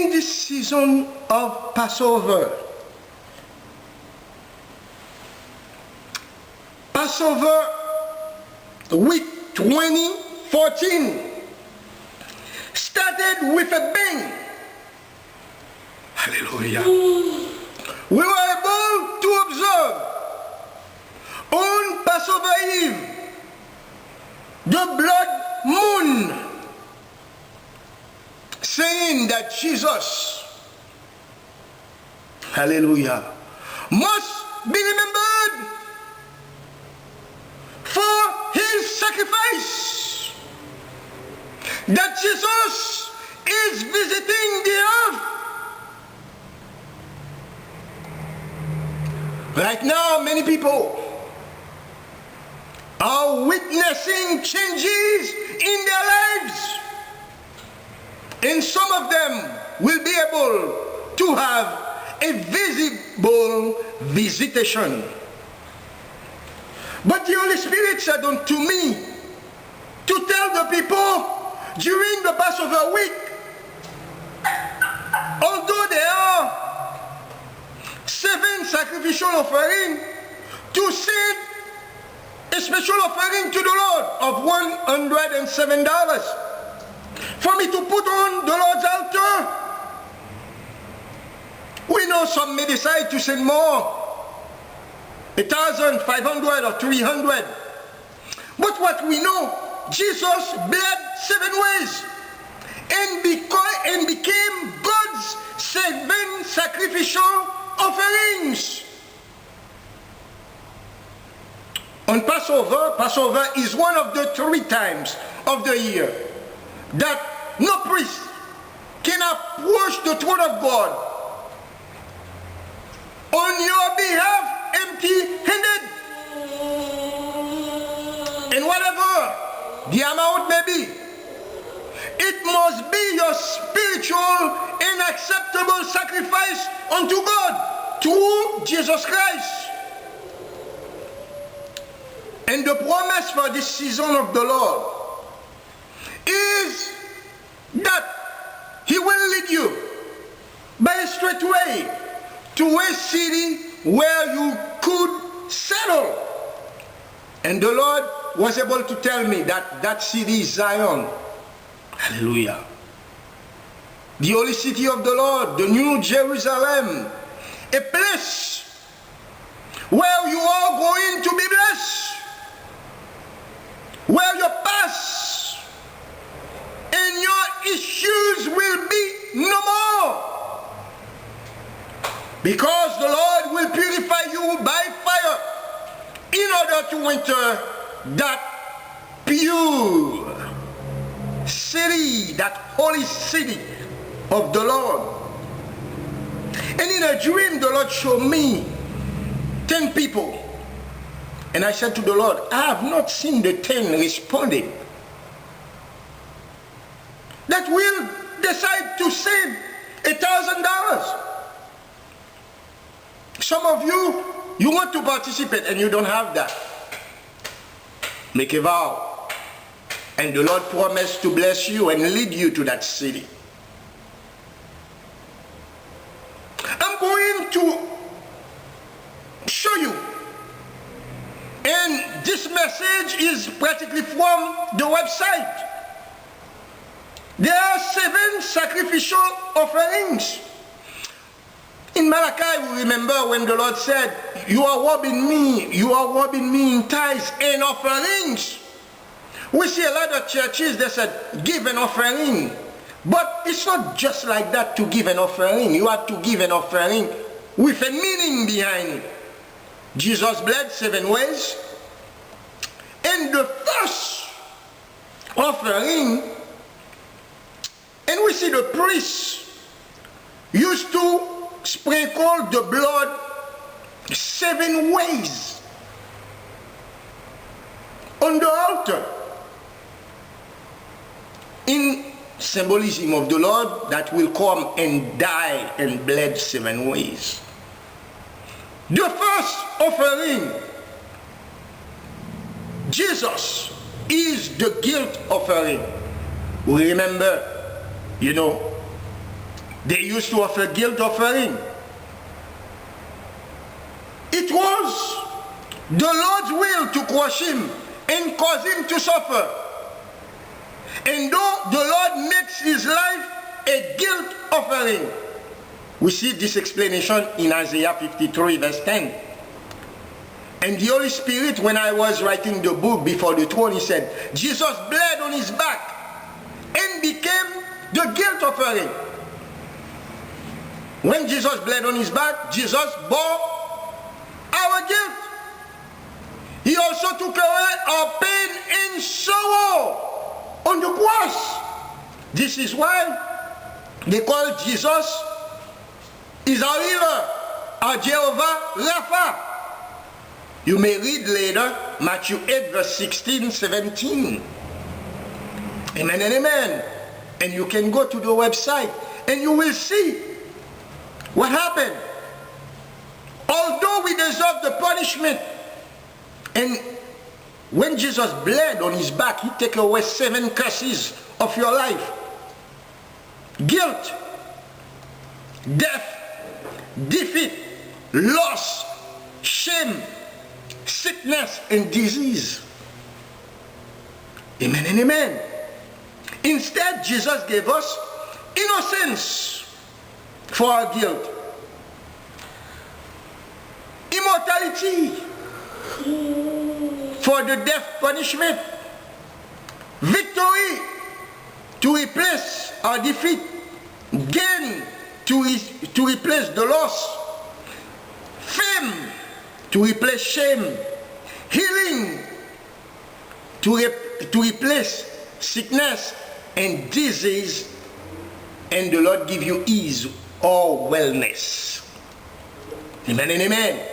In this season of Passover, week 2014 started with a bang. Hallelujah. We were able to observe on Passover Eve the blood moon, saying that Jesus, hallelujah, must be remembered for his sacrifice, that Jesus is visiting the earth. Right now, many people are witnessing changes in their lives, and some of them will be able to have a visible visitation. But the Holy Spirit said unto me to tell the people during the Passover week, although there are 7 sacrificial offerings, to send a special offering to the Lord of $107 for me to put on the Lord's altar. We know some may decide to send more, 1,500 or 300. But what we know, Jesus bled 7 ways and became God's 7 sacrificial offerings. On Passover is one of the 3 times of the year that no priest can approach the throne of God on your behalf empty-handed. And whatever the amount may be, it must be your spiritual and acceptable sacrifice unto God through Jesus Christ. And the promise for this season of the Lord is that he will lead you by a straight way to a city where you could settle. And the Lord was able to tell me that that city is Zion. Hallelujah. The holy city of the Lord, the New Jerusalem, a place where you are going to be blessed, where your past and your issues will be no more, because the Lord will purify you by fire in order to enter that pure city, that holy city of the Lord. And in a dream, the Lord showed me 10 people. And I said to the Lord, I have not seen the 10 responding that will decide to save $1,000. Some of you, you want to participate and you don't have that. Make a vow. And the Lord promised to bless you and lead you to that city. I'm going to show you. And this message is practically from the website. There are 7 sacrificial offerings. In Malachi, we remember when the Lord said, you are robbing me in tithes and offerings. We see a lot of churches that said, give an offering. But it's not just like that to give an offering. You have to give an offering with a meaning behind it. Jesus bled 7 ways. And the first offering, and we see the priest used to sprinkle the blood 7 ways on the altar, in symbolism of the Lord that will come and die and bled 7 ways. The first offering, Jesus is the guilt offering. We remember, They used to offer guilt offering. It was the Lord's will to crush him and cause him to suffer. And though the Lord makes his life a guilt offering, we see this explanation in Isaiah 53 verse 10. And the Holy Spirit, when I was writing the book before the throne, he said, Jesus bled on his back and became the guilt offering. When Jesus bled on his back, Jesus bore our guilt. He also took away our pain and sorrow on the cross. This is why they call Jesus is our healer, our Jehovah Rapha. You may read later Matthew 8 verse 16, 17. Amen and amen. And you can go to the website and you will see what happened. Although we deserve the punishment, and when Jesus bled on his back, he took away 7 curses of your life. Guilt, death, defeat, loss, shame, sickness, and disease. Amen and amen. Instead, Jesus gave us innocence for our guilt, immortality for the death punishment, victory to replace our defeat, gain to replace the loss, fame to replace shame, healing to replace sickness and disease, and the Lord give you ease or wellness. Amen and amen.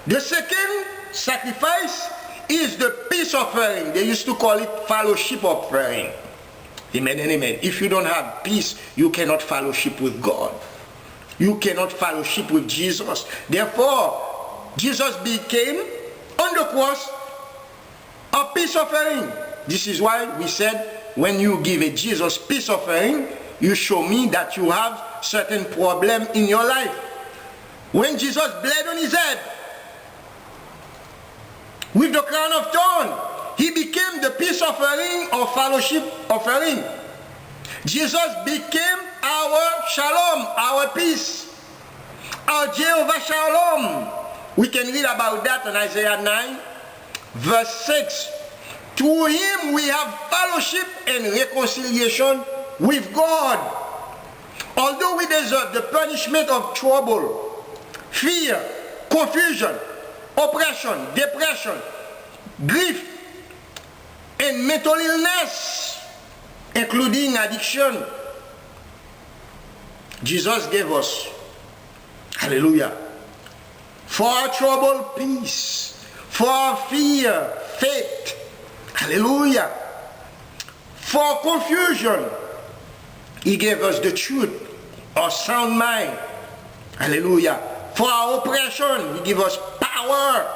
The second sacrifice is the peace offering. They used to call it fellowship offering. Amen and amen. If you don't have peace, you cannot fellowship with God. You cannot fellowship with Jesus. Therefore, Jesus became on the cross a peace offering. This is why we said, when you give a Jesus peace offering, you show me that you have certain problem in your life. When Jesus bled on his head with the crown of thorns, he became the peace offering or fellowship offering. Jesus became our shalom, our peace, our Jehovah Shalom. We can read about that in Isaiah 9 verse 6. Through him we have fellowship and reconciliation with God. Although we deserve the punishment of trouble, fear, confusion, oppression, depression, grief, and mental illness, including addiction, Jesus gave us, hallelujah, for our trouble, peace, for our fear, faith, hallelujah, for confusion, he gave us the truth, our sound mind, hallelujah. For our oppression, he gave us power,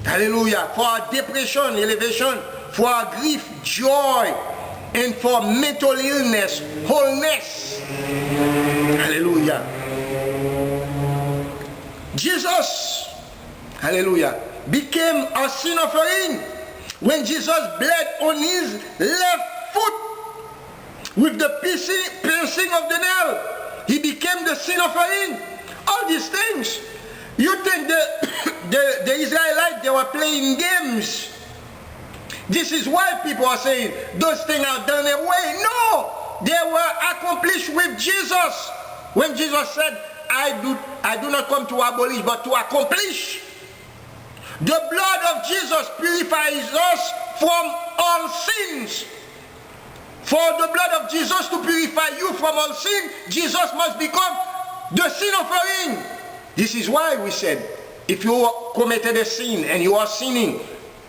hallelujah. For our depression, elevation. For our grief, joy. And for mental illness, wholeness, hallelujah. Jesus, hallelujah, became a sin offering when Jesus bled on his left foot with the piercing of the nail. He became the sin offering. All these things. You think the Israelites, they were playing games. This is why people are saying those things are done away. No, they were accomplished with Jesus. When Jesus said, I do not come to abolish but to accomplish. The blood of Jesus purifies us from all sins. For the blood of Jesus to purify you from all sin, Jesus must become the sin offering. This is why we said, if you committed a sin and you are sinning,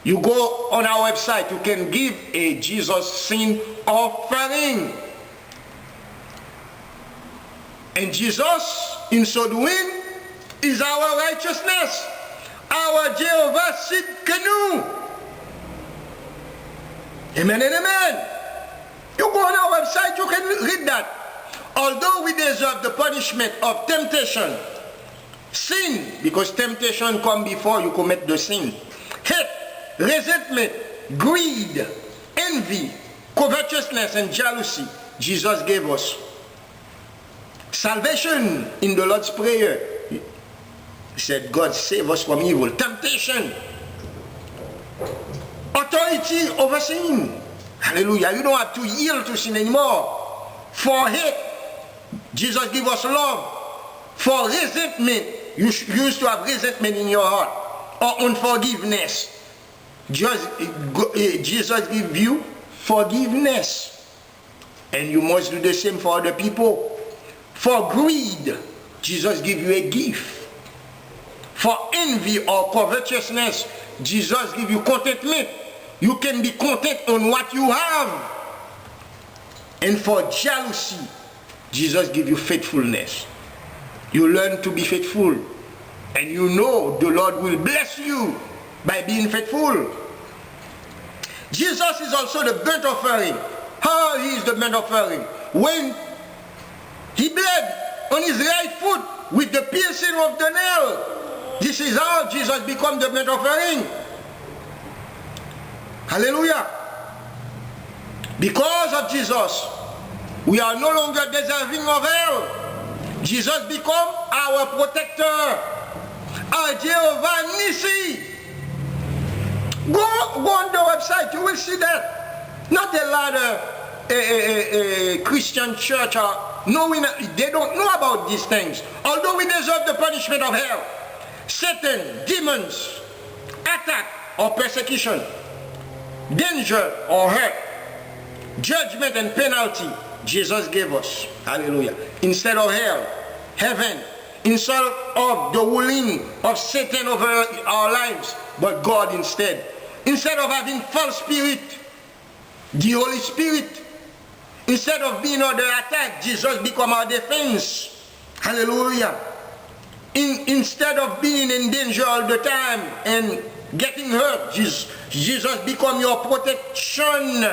you go on our website, you can give a Jesus sin offering. And Jesus, in so doing, is our righteousness, our Jehovah Sidkenu. Amen and amen. You go on our website, you can read that. Although we deserve the punishment of temptation, sin, because temptation comes before you commit the sin, hate, resentment, greed, envy, covetousness, and jealousy, Jesus gave us salvation in the Lord's Prayer. He said, God save us from evil. Temptation, authority over sin. Hallelujah. You don't have to yield to sin anymore. For hate, Jesus give us love. For resentment, you used to have resentment in your heart, or unforgiveness. Jesus give you forgiveness. And you must do the same for other people. For greed, Jesus give you a gift. For envy or covetousness, Jesus give you contentment. You can be content on what you have. And for jealousy, Jesus give you faithfulness. You learn to be faithful. And you know the Lord will bless you by being faithful. Jesus is also the burnt offering. How he is the burnt offering? When he bled on his right foot with the piercing of the nail. This is how Jesus becomes the burnt offering. Hallelujah. Because of Jesus, we are no longer deserving of hell. Jesus become our protector, our Jehovah Nissi. Go on the website, you will see that. Not a lot of Christian church are knowing, they don't know about these things. Although we deserve the punishment of hell, Satan, demons, attack or persecution, danger or hurt, judgment and penalty, Jesus gave us. Hallelujah. Instead of hell, heaven. Instead of the ruling of Satan over our lives, but God instead. Instead of having false spirit, the Holy Spirit. Instead of being under attack, Jesus become our defense. Hallelujah. Instead of being in danger all the time and getting hurt, Jesus become your protection.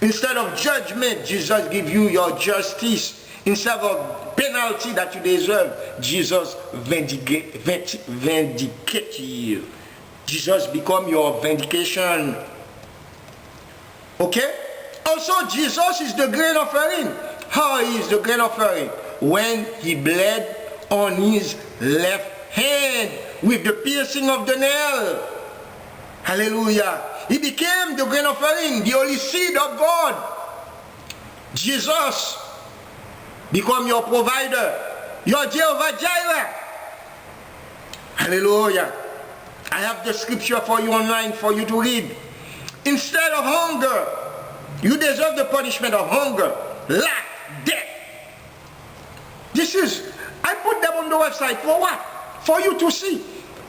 Instead of judgment, Jesus give you your justice. Instead of penalty that you deserve, Jesus vindicate you. Jesus become your vindication. Okay? Also, Jesus is the grain offering. How is the grain offering? When he bled on his left hand with the piercing of the nail. Hallelujah. He became the grain offering, the holy seed of God. Jesus become your provider, your Jehovah Jireh. Hallelujah. I have the scripture for you online for you to read. Instead of hunger, you deserve the punishment of hunger, lack, death. I put them on the website for what? For you to see.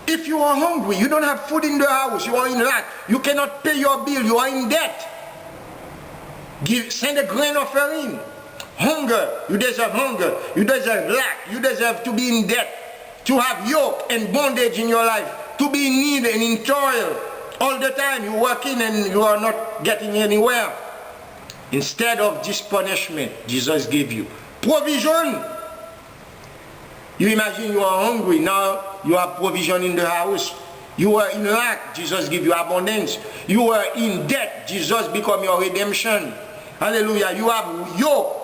If you are hungry, you don't have food in the house, you are in lack, you cannot pay your bill, you are in debt. Send a grain offering. Hunger, you deserve hunger, you deserve lack, you deserve to be in debt, to have yoke and bondage in your life, to be in need and in toil. All the time you're working and you are not getting anywhere. Instead of this punishment, Jesus gave you provision. You imagine you are hungry, now you have provision in the house. You were in lack, Jesus give you abundance. You were in debt, Jesus become your redemption. Hallelujah. You have yoke.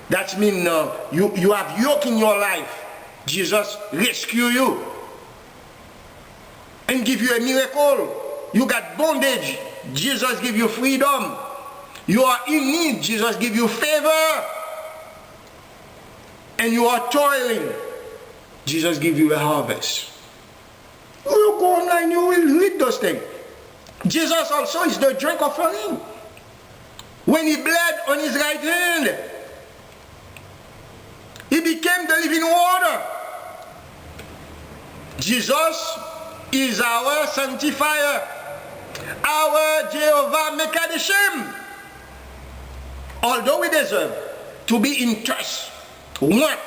That means you have yoke in your life. Jesus rescue you and give you a miracle. You got bondage, Jesus give you freedom. You are in need, Jesus give you favor. And you are toiling, Jesus give you a harvest. You go online, you will read those things. Jesus also is the drink offering. When he bled on his right hand, he became the living water. Jesus is our sanctifier, our Jehovah Mekadeshim. Although we deserve to be in thirst, want,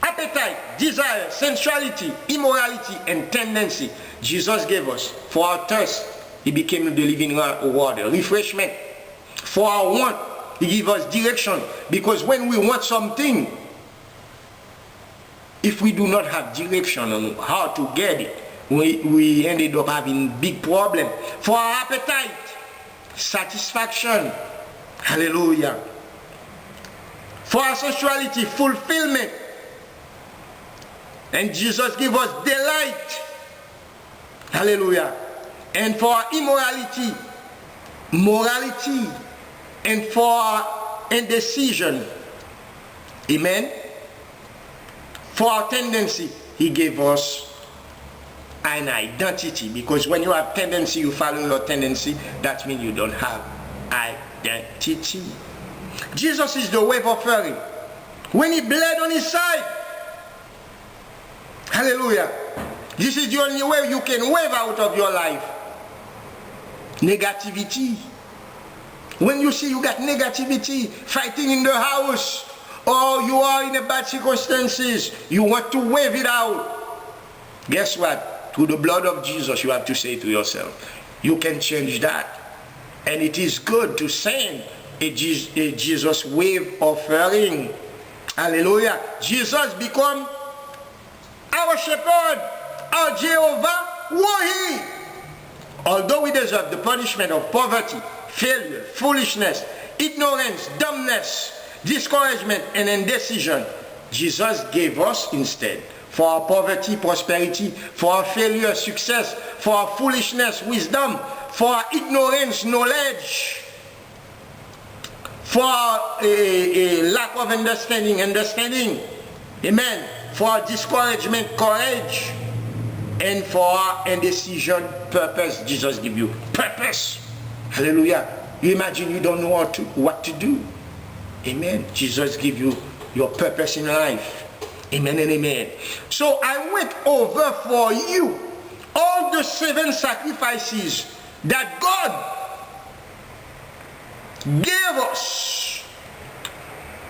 appetite, desire, sensuality, immorality, and tendency, Jesus gave us. For our thirst, he became the living water, refreshment. For our want, He gives us direction. Because when we want something, if we do not have direction on how to get it, we ended up having big problem. For our appetite, satisfaction, hallelujah. For our sexuality, fulfillment. And Jesus gives us delight, hallelujah. And for our immorality, morality, and for our indecision, amen. For our tendency, he gave us an identity, because when you have tendency, you follow your tendency, that means you don't have identity. Jesus is the wave offering. When he bled on his side, hallelujah, this is the only way you can wave out of your life negativity. When you see you got negativity fighting in the house, or you are in a bad circumstances, you want to wave it out, guess what? Through the blood of Jesus, you have to say to yourself, you can change that. And it is good to send a Jesus wave offering. Hallelujah. Jesus become our shepherd, our Jehovah Wahi. Although we deserve the punishment of poverty, failure, foolishness, ignorance, dumbness, discouragement, and indecision, Jesus gave us instead. For our poverty, prosperity, for our failure, success, for our foolishness, wisdom, for our ignorance, knowledge, for our lack of understanding, amen, for our discouragement, courage, and for our indecision, purpose. Jesus give you purpose. Hallelujah. You imagine you don't know what to do. Amen. Jesus give you your purpose in life. Amen and amen. So I went over for you all the 7 sacrifices that God gave us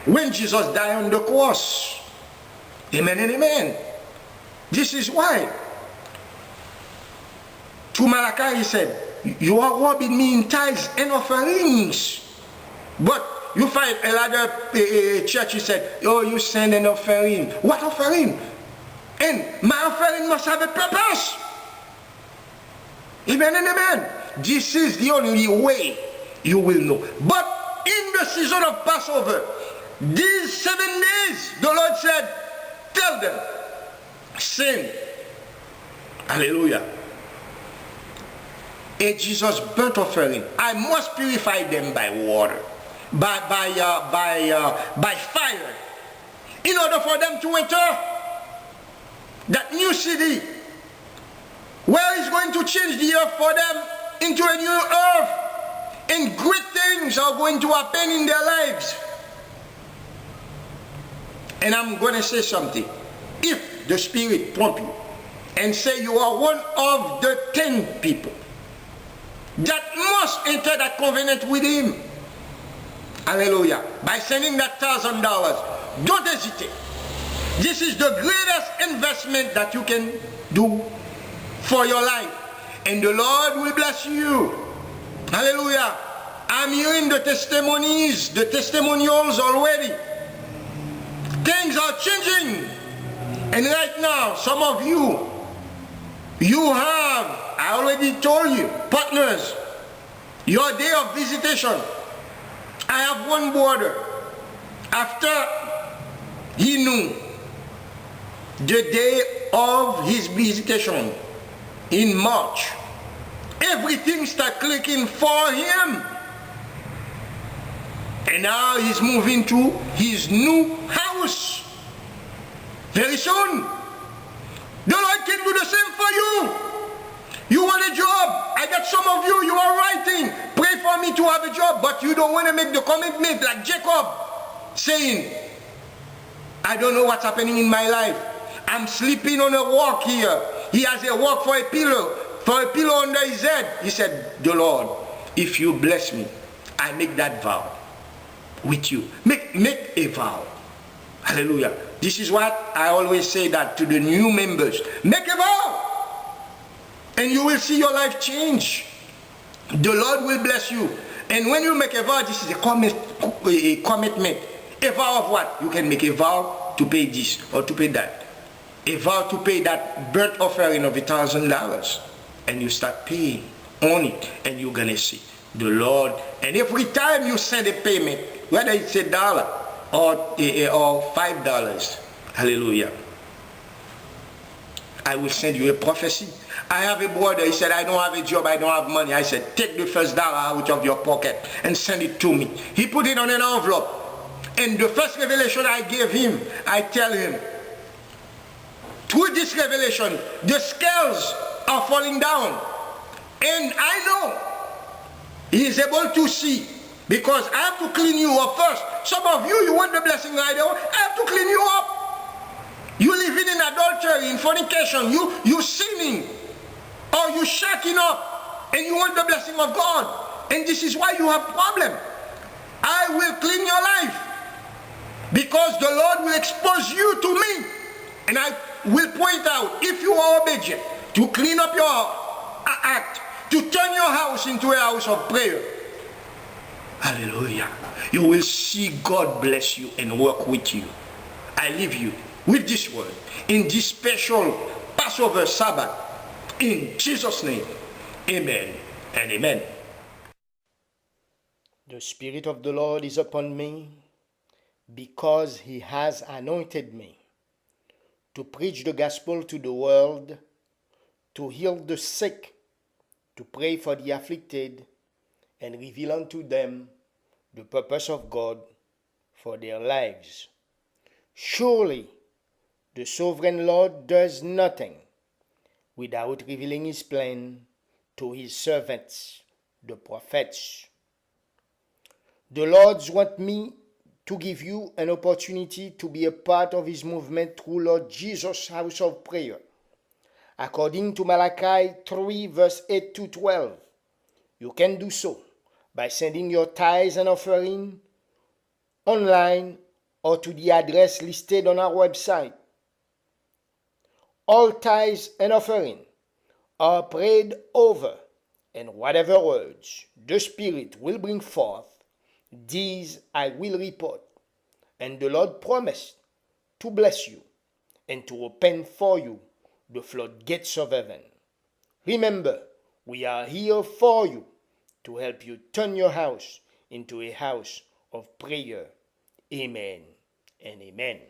when Jesus died on the cross. Amen and amen. This is why to Malachi he said, you are robbing me in tithes and offerings. But you find a lot of churches said, oh, you send an offering. What offering? And my offering must have a purpose. Amen and amen. This is the only way you will know. But in the season of Passover, these 7 days, the Lord said, tell them, sing, hallelujah, a Jesus burnt offering. I must purify them by water. By fire, in order for them to enter that new city where He's going to change the earth for them into a new earth, and great things are going to happen in their lives. And I'm going to say something. If the Spirit prompt you and say you are one of the 10 people that must enter that covenant with Him, hallelujah, by sending that $1,000, don't hesitate. This is the greatest investment that you can do for your life, and the Lord will bless you. Hallelujah. I'm hearing the testimonies, the testimonials already. Things are changing, and right now some of you have, I already told you, partners, your day of visitation. I have one brother, after he knew the day of his visitation in March, everything started clicking for him. And now he's moving to his new house. Very soon. The Lord can do the same for you. You want a job. I got some of you are writing, pray for me to have a job, but you don't want to make the commitment like Jacob, saying, I don't know what's happening in my life. I'm sleeping on a rock here. He has a rock for a pillow under his head. He said, the Lord, if you bless me, I make that vow with you. Make a vow. Hallelujah. This is what I always say that to the new members. Make a vow. And you will see your life change. The Lord will bless you. And when you make a vow, this is a commitment. A vow of what? You can make a vow to pay this or to pay that. A vow to pay that burnt offering of $1,000. And you start paying on it, and you're going to see the Lord. And every time you send a payment, whether it's $1 or $5, hallelujah, I will send you a prophecy. I have a brother, he said, I don't have a job, I don't have money. I said, take the first dollar out of your pocket and send it to me. He put it on an envelope. And the first revelation I gave him, I tell him, through this revelation, the scales are falling down. And I know he is able to see, because I have to clean you up first. Some of you, you want the blessing right away. I have to clean you up. You living in adultery, in fornication, you sinning, or you shacking up, and you want the blessing of God. And this is why you have problem. I will clean your life, because the Lord will expose you to me, and I will point out, if you are obedient, to clean up your act, to turn your house into a house of prayer. Hallelujah. You will see God bless you and work with you. I leave you with this word in this special Passover Sabbath. In Jesus' name, amen and amen. The Spirit of the Lord is upon me, because he has anointed me to preach the gospel to the world, to heal the sick, to pray for the afflicted, and reveal unto them the purpose of God for their lives. Surely, the sovereign Lord does nothing without revealing his plan to his servants, the prophets. The Lord wants me to give you an opportunity to be a part of his movement through Lord Jesus' house of prayer. According to Malachi 3 verse 8 to 12, you can do so by sending your tithes and offering online or to the address listed on our website. All tithes and offering are prayed over, and whatever words the Spirit will bring forth, these I will report. And the Lord promised to bless you and to open for you the floodgates of heaven. Remember, we are here for you to help you turn your house into a house of prayer. Amen and amen.